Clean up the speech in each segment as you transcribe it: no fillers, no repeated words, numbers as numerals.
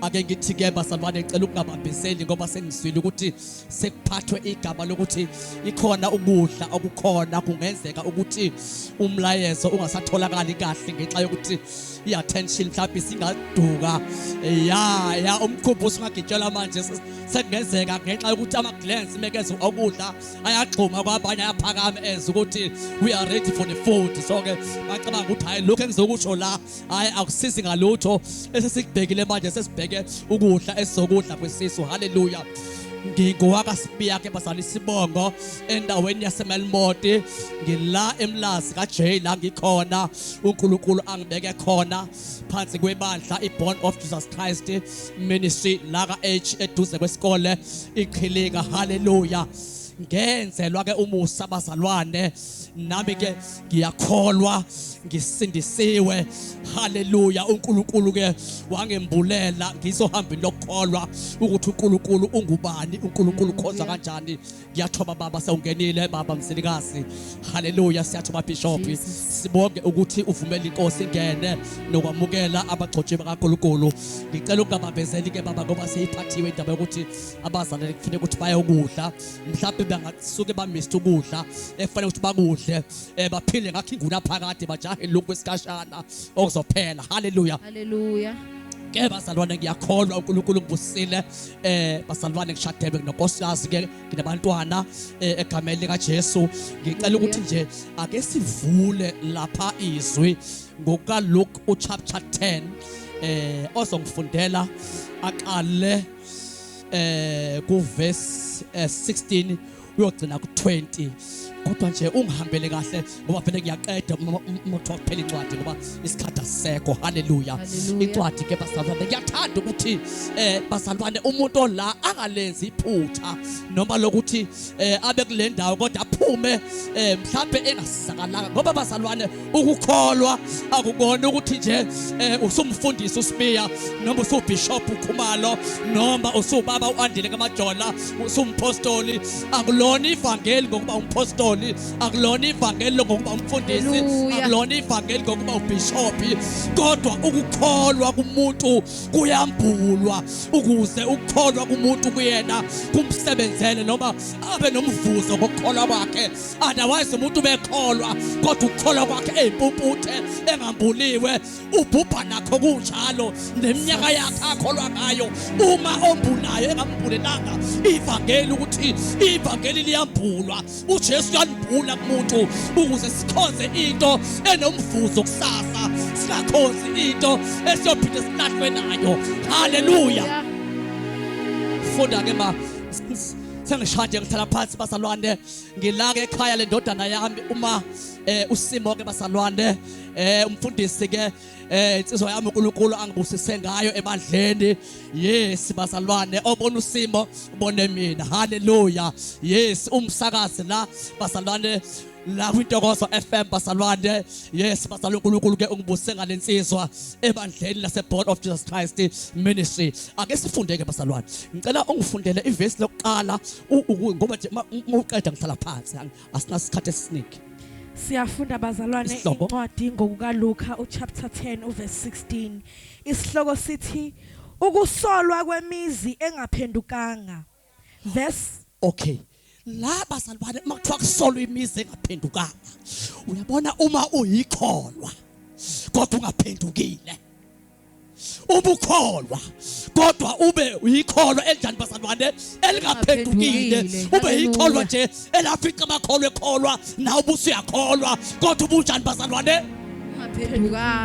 ake ngithi ke bazalwane ngicela ukungabambiseli ngoba sengizwile ukuthi sekuphathwe igama lokuthi ikhona ukudla okukhona kungenzeka ukuthi umlayezo ungasatholakali kahle ngenxa yokuthi iattention mhlawumbe singaduka ya umkhumbuzo ungagitshela manje sekungenzeka ngenxa yokuthi ama glance mekeze ukudla ayagxuma kwabanye ayaphakama enza ukuthi we are ready for the food. So ke bacabanga ukuthi hayi lokho engizokusho la hayi akusizi ngalutho esesikubhekile manje sesibheke ukudla esizokudla kwesisu. Haleluya. Ngingowaka Sipiya ke bazali Sibongo endaweni yaseMelmoti ngila emlazi kaJay la ngikhona uNkulunkulu angibeke khona phansi kwebandla iBorn of Jesus Christ Ministry la kaH eduze kwesikole iqhilika. Haleluya. Ngenzelwa ke umusa bazalwane nami ke ngiyakholwa ngisindisiwe. Haleluya. uNkulunkulu ke wangembulela ngizohamba lokukholwa ukuthi uNkulunkulu ungubani, uNkulunkulu khonza kanjani. Ngiyathoba baba sewungenile baba Msilikazi. Haleluya. Siyathoba Bishop sibonge ukuthi uvumela inkosi ingene nokwamukela abagcotshwe bakaNkulunkulu. Ngicela ukungabambezeli ke baba ngoba seyiphathiwe indaba yokuthi abazalwane kufanele ukuthi baye ukudla mhlawumbe bangasuke bamista ukudla efanele ukuthi bakudle baphile ngakho inguna phakade bajahe lokhu kwesikashana okuzophela. Haleluya. Haleluya. Ke bazalwane ngiyakholwa uNkulunkulu ngibusile bazalwane ngishadebe nonkosikazi ke nginabantwana egameni lika Jesu. Ngicela ukuthi nje ake sivule lapha izwi ngokuka Luke uchapter 10 ozongifundela aqale ku verse 16 uyogcina ku 20 kodwa nje ungihambele kahle ngoba phela ngiyaqeda umuntu waphela incwadi ngoba isikhathi asisekho. Haleluya. Incwadi ke bazalwane ngiyathanda ukuthi bazalwane umuntu la angalenzi iphutha noma lokuthi abe kule ndawo kodwa aphume mhlawumbe engasizakalanga ngoba bazalwane ukukholwa akukona ukuthi nje usumfundisi uSipiya noma usubishop uKhumalo noma usubaba uAndile kaMajola usumpostoli. Akulona ivangeli ngokuba umpostoli, akulona ivangeli ngokuba umfundisi, akulona ivangeli ngokuba ubishopi, kodwa ukukholwa kumuntu kuyambulwa ukuze ukukholwa kumuntu kuyena kumsebenzele noma abe nomvuzo ngokukholwa kwakhe. Otherwise umuntu bekholwa kodwa ukukholwa kwakhe eyimpumputhe engambuliwe ubhubha nakho kunjalo neminyaka yakhe akholwa ngayo. Uma ombulayo engambulelanga ivangeli ukuthi ivangeli liyambulwa, uJesu yanibula kumuntu ukuze sikhonze into enomvuzo kusasa, singakhonzi into esiyophinde silahlwe nayo. Haleluya. Funda ke ma sengishade ngithala phansi bazalwane ngilaka ekhaya le ndodana yami uma uSimo ke bazalwane umfundisi ke insizwa yami uNkulunkulu angibusise ngayo ebandleni. Yes bazalwane obona uSimo ubone mina. Haleluya. Yes umsakazi la bazalwane la kwintokozo FM bazalwane. Yes bazalwane uNkulunkulu ke ungibusise ngalensizwa ebandleni laseBorn of Jesus Christ Ministry. Ake sifundeke bazalwane. Ngicela ungifundele iverse lokuqala ngoba nje uqeda ngithala phansi asinasikhathi esiningi. Siyafunda bazalwane incwadi ngokuka Luka uchapter 10 uverse 16. Isihloko sithi ukusolwa kwemizi engaphendukanga. Verse okay. La bazalwane makuthiwa kusolwa imizi engaphendukanga. Uyabona uma uyikholwa kodwa ungaphendukile. Ubukholwa kodwa ube uyikholwa enjani bazalwane elingaphendukile. Ube uyikholwa nje elafica amakholwa ekholwa nawe ubusuyakholwa kodwa ubunjani bazalwane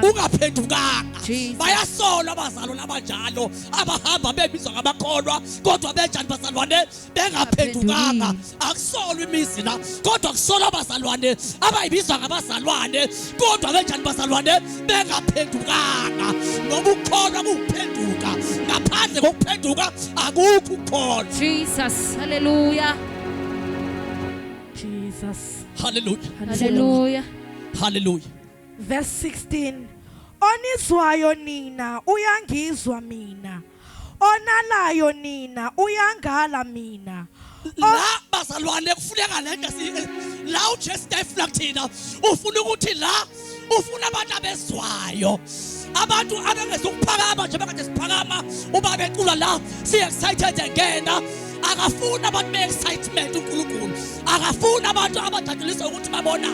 ungaphendukanga. Bayasolwa abazalwane abanjalo abahamba bebizwa ngamakholwa kodwa benjani bazalwane bengaphendukanga. Akusolwa imizi la kodwa kusolwa abazalwane abayibizwa ngabazalwane kodwa benjani bazalwane bengaphendukanga. Ngoba ukukholwa kuphenduka, ngaphandle kokuphenduka akukho ukukholwa. Jesus. Hallelujah. Jesus. Hallelujah. Hallelujah. Hallelujah. Verse 16. Onizwayo nina uyangizwa mina, onalayo nina uyangala mina. La bazalwane kufuneka lento la uJesu efuna kuthina ufuna ukuthi la ufuna abantu abezwayo abantu abangezukuphakama nje bakade siphakama uba becula la si excited ngena akafuni abantu be excitement uNkulunkulu akafuni abantu abadadulisa ukuthi babona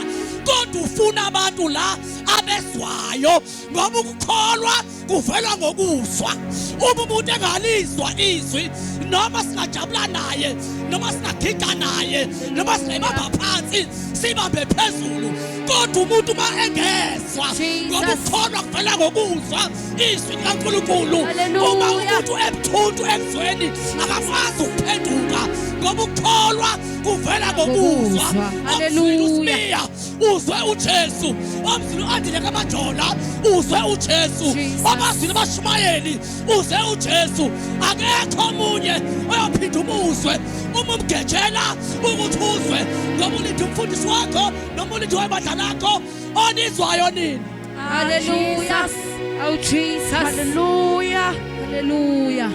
kodwa ufuna abantu la abezwayo ngoba ukukholwa kuvela ngokuzwa uma umuntu engalizwa izwi noma singajabula naye noma singagiga naye noma singabamba phansi sibambe phezulu kodwa umuntu ma engezwa ngoba ukukholwa kuvela ngokuzwa izwi likaNkulunkulu uma umuntu ebuthuntu ekuzweni akakwazi ukuphenduka ngoba ukukholwa kuvela ngokuzwa haleluya uzwe uJesu omzulu andile kamajola uzwe uJesu abazili abashumayeli uzwe uJesu akekho omunye oyophinda umuzwe uma umgejela ukuthi uzwe ngoba ulithi umfundisi wakho noma ulithi webandla lakho onizwayo nini haleluya oh Jesus haleluya haleluya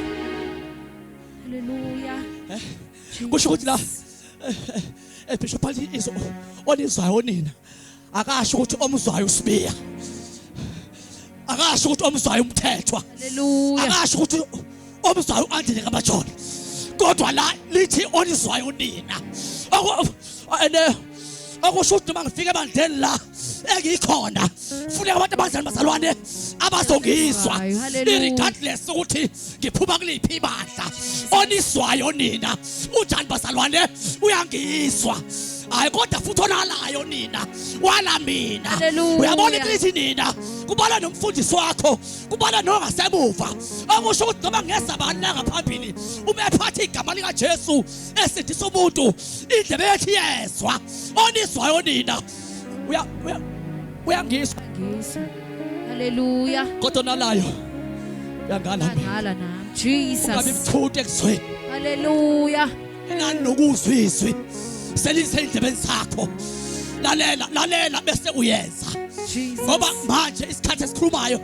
haleluya kusho ukuthi la Bishop Ali izo onizwayo nina akasho ukuthi omzwayo usibiya akasho ukuthi omzwayo umthethwa haleluya akasho ukuthi omzwayo andile kabajola kodwa la lithi onizwayo nina akusho ukuthi mangifika ebandleni la engikhona funeka abantu abazali bazalwane abazongizwa regardless ukuthi ngiphuma kuliphi ibandla onizwayo nina unjani bazalwane uyangizwa hayi kodwa futhi onalayo nina wala mina uyabona ukuthi nina kubala nomfundisi wakho kubala nongasemuva akusho ukuthi noma ngesabani la ngaphambili uma ephatha igama lika Jesu esithi somuntu indlebe yathi yezwa onizwayo nina uyangizwa haleluya kodwa nalayo uyangala nami Jesus ungabe mthuthu ekuzweni haleluya nani nokuzwizwi selizendlebeni sakho lalela bese uyenza ngoba manje isikhathi esikhulumayo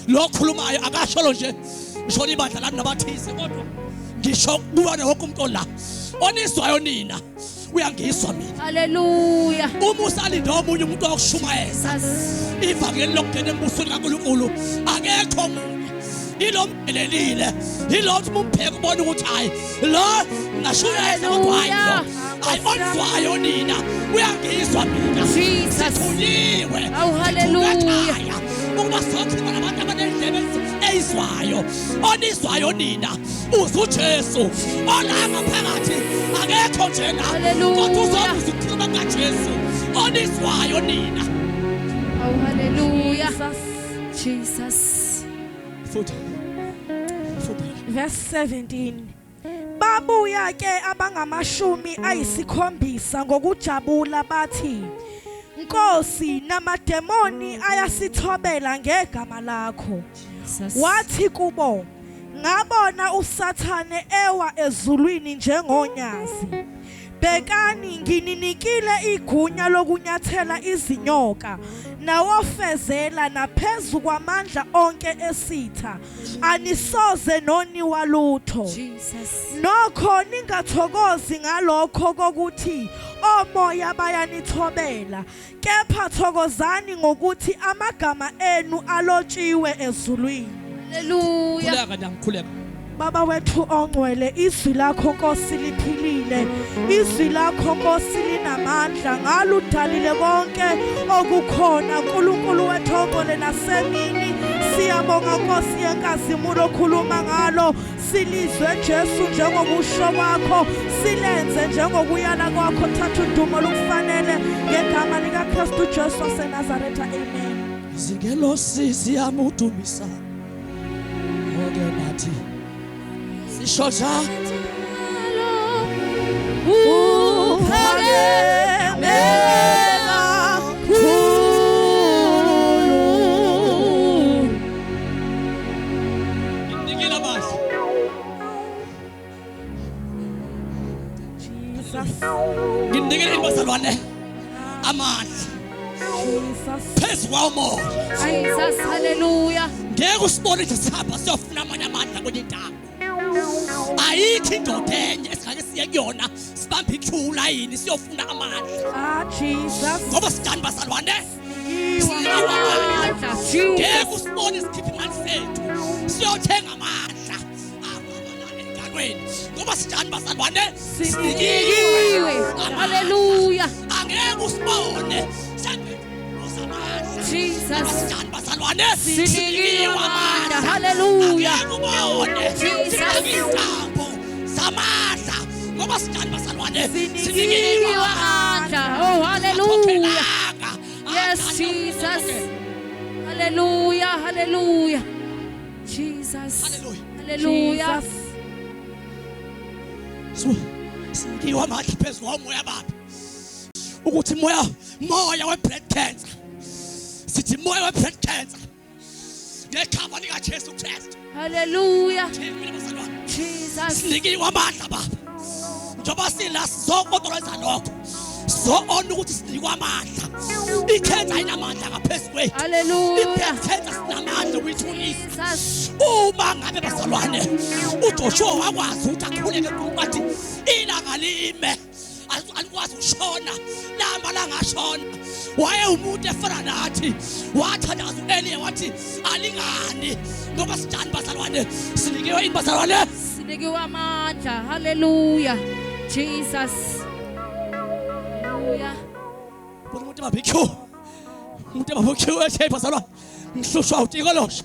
lo khulumayo akasholo nje ngisho ibandla lami nabathize kodwa ngisho kuba wonke umuntu la onizwayo nina uyangizwa mina haleluya uma usalinde omunye umuntu okushumayeza ivangeli lokungena embusweni kaNkulunkulu akekho omunye ilo mdelelile ilo umpheke ubona ukuthi hayi lo ngashuyeza kodwa hayi lo hayi onizwayo nina uyangizwa mina sithuliwe haleluya ukuba sokhuluma nabantu abanendlebe ezizwayo onizwayo nina uzwe uJesu olanga phakathi akekho njena kodwa uzokuzwa ukukhuluma kaJesu onizwayo nina haleluya Jesus futhi verse 17 babuya ke abangamashumi ayisikhombisa ngokujabula bathi Nkosi namademoni ayasithobela ngegama lakho wathi kubo ngabona uSathane ewa ezulwini njengonyazi Bekani ngininikile igunya lokunyathela izinyoka nawofezela naphezu kwamandla onke esitha anisoze noni walutho nokho ningathokozi ngalokho kokuthi omoya bayanithobela kepha thokozani ngokuthi amagama enu alotshiwe ezulwini haleluya khuleka ngikhuleka Baba wethu ongcwele izwi lakho Nkosi liphilile izwi lakho Nkosi linamandla ngaludalile konke okukhona uNkulunkulu wethu ongcwele nasemini siyabonga Nkosi yenkazimulo okhuluma ngalo silizwe Jesu njengokusho kwakho silenze njengokuyala kwakho thatha udumo lukufanele ngegama lika Kristu Jesu waseNazaretha amen zingelo siyamudumisa oke nathi Shosha uphalemela khulu ngikila basi Jesus nginikele ibazalwane amandla Jesus phezu kwawo Jesus haleluya ngeke usibone nje sihamba siyofuna amanye amandla kwenye indawo ayikho indoda enye esingake siye kuyona sibambe iqueue line siyofuna amandla Jesus ngoba sidani bazalwane Sinikiwe amandla. ngeke Jesus. usibone sikhipha imali sethu siyothenga amandla enganweni ngoba sinjani bazalwane Sinikiwe. Hallelujah. angeke usibone samandla Jesus. sinjani bazalwane Sinikiwe amandla. Hallelujah. angeke ubone Jesus. izintambo samandla ngoba sinjani bazalwane Sinikiwe amandla. Oh, hallelujah. Yes, Jesus. Hallelujah. Hallelujah. Jesus. Hallelujah. Hallelujah. So sinikiwe amandla phezulu komoya babi ukuthi moya we-blood cancer sithi moya we-blood cancer ngekhava lika Jesu Kristu Hallelujah. mina bazalwane Jesus. sinikiwe amandla baba njengoba sila sizokodoleza lokho sizo-ona ukuthi sinikwe amandla ikhenza ayinamandla ngaphezu kwethu Hallelujah. i-blood cancer sinamandla ukuyithulisa Jesus. uma ngabe bazalwane uJoshua wakwazi ukuthi akhuleke ukuthi ilanga lime alikwazi ukushona lama langashona waye umuntu efana nathi wathandaza uEliya wathi alingani ngoba sinjani bazalwane sinikiwe ini bazalwane Sinikiwe amandla. Hallelujah. Jesus. Hallelujah. umuntu babikho ethe bazalwane ngihlushwa utikolosha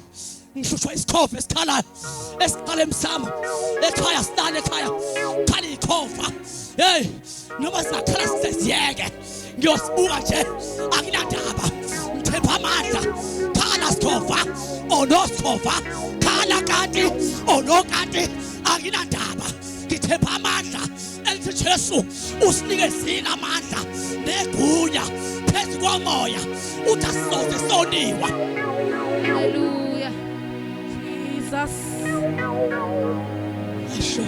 ngihlushwa isikhofu esikhalayo esikhala emsamo ekhaya sidane ekhaya khala ikhova hey noma singakhala siseziyeke ngiyosibuka nje akunandaba ngithemba amandla khala sikhova onosikova khala kanti onokati akunandaba ngithemba amandla elithi Jesu usinikezile amandla negunya phezu komoya uthi asizoze soniwa. Hallelujah. Jesus. Asho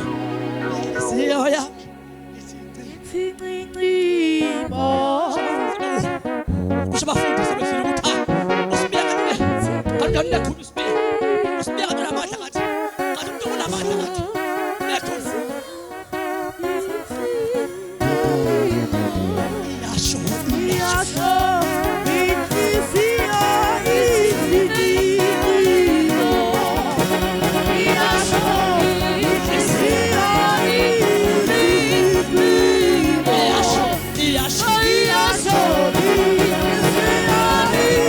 siyoya Ithingcingcibo. kusho abafundi sebefika ukuthi usibeka kanti nekhulu usibeka namandla ngathi umuntu unamandla ngathi nekhulu yasho Yasho. Inhliziyo izindibo. Yasho. Inhliziyo izindibo. yasho yasho Yasho.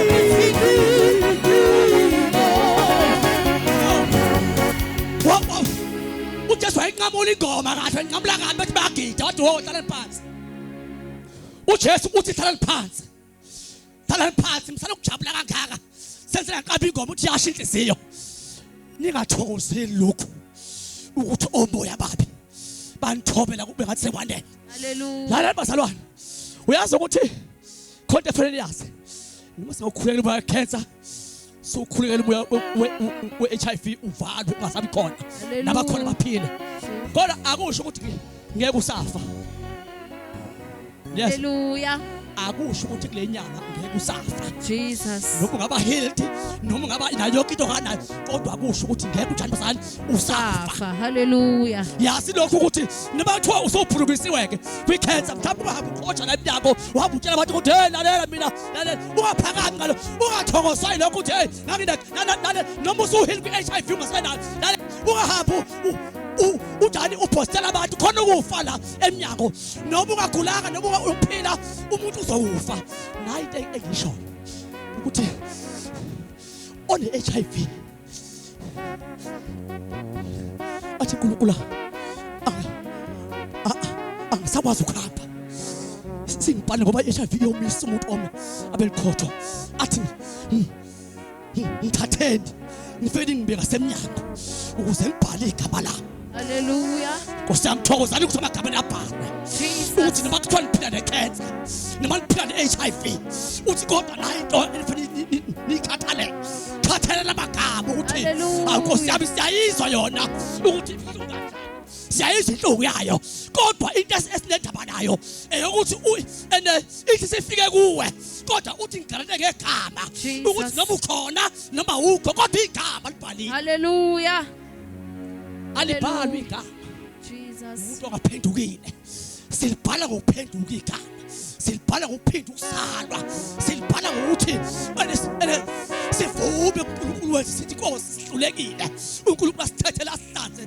Inhliziyo izindibo. wow uJesu wayenqamula ingoma kahle enqamula kabi bathi bayagida wathi wo hlala phansi uJesu uthi hlala phansi msana ukujabula kangaka senzela nqaba ingoma uthi yasho inhliziyo ningathokozeli lokhu ukuthi omoya babi banithobela kube ngathi sekwanele Hallelujah. lalela bazalwane uyazi ukuthi khonto efanele yazi noma singakhulela umoya cancer sokhulela umoya we-HIV uvalwe ungasabi khona Hallelujah. nabakhona baphile kodwa akusho ukuthi ngeke usafa yes Hallelujah. akusho ukuthi kule nyanga ngeke usafa Jesus. noma ungaba healthy noma ungaba nayo yonke into kanayo kodwa akusho ukuthi ngeke unjani bazalwane usafa Safa. Hallelujah. yazi lokho ukuthi nabathiwa usophulukisiweke kwi-cancer mhlawumbe ungahamba ukhoja la eminyango uhamba utshela abantu ukuthi hey lalela mina lalela ungaphakami ngalo ungathokozwa lokho ukuthi hey noma usuhili kwi-HIV ungasenayo lalela ungahamba unjani upostela abantu khona ukufa la eminyango noma ungagulanga noma uphila umuntu uzowufa nayi into engisho ukuthi one-HIV athi uNkulunkulu angisakwazi ukuhamba singibhale ngoba i-HIV iyomisa umuntu ome abelikhotho athi ngithatheni ngifeli ngibeka semnyango ukuze ngibhale igama lami. Hallelujah. Nkosi yami thokozani ukuthi amagama abhalwe uthi noma kuthiwa niphila ne-cancer noma niphila ne-HIV uthi kodwa la into enifanele niyikhathalele khathalela amagama ukuthi Hallelujah. Nkosi yami siyayizwa yona ukuthi ibuhlungu kanjani siyayizwa inhlungu yayo kodwa into esinendaba nayo eyokuthi ithi sifike kuwe kodwa uthi ngigarante ngegama Jesus. ukuthi noma ukhona noma ukho kodwa igama libhaliwe Hallelujah. alibhalwe igama Jesus. umuntu ongaphendukile silibhala ngokuphenduka igama silibhala ngokuphinda ukuzalwa, silibhala ngokuthi sivume uNkulunkulu wethu sithi Nkosi sihlulekile, uNkulunkulu asithethele asihlanze,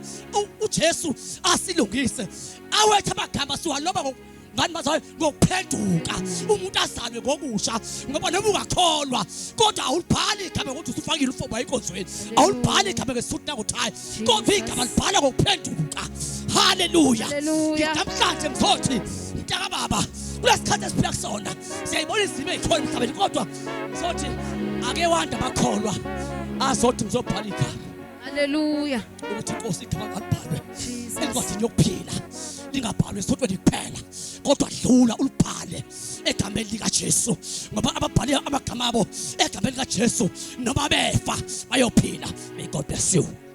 uJesu asilungise. Awethu amagama siwaloba ngani bazayo ngokuphenduka, umuntu azalwe ngokusha, ngoba noma ungakholwa kodwa awulibhali igama ukuthi usufakile ufoba enkonzweni, awulibhali igama ngesisuthi nangothaya, kodwa igama libhala ngokuphenduka. Haleluya. Namhlanje mthothi mntaka baba, kulesikhathi esiphila kusona siyayibona izimo ezikhona emhlabeni, kodwa sothi ake wanda bakholwa azothi ngizobhala igama. Haleluya. Ukuthi Nkosi igama libhalwe Jesus. encwadini yokuphila, lingabhalwe esontweni kuphela, kodwa dlula ulibhale egameni likaJesu, ngoba ababhale amagama abo egameni likaJesu noma befa bayophila. May God bless you.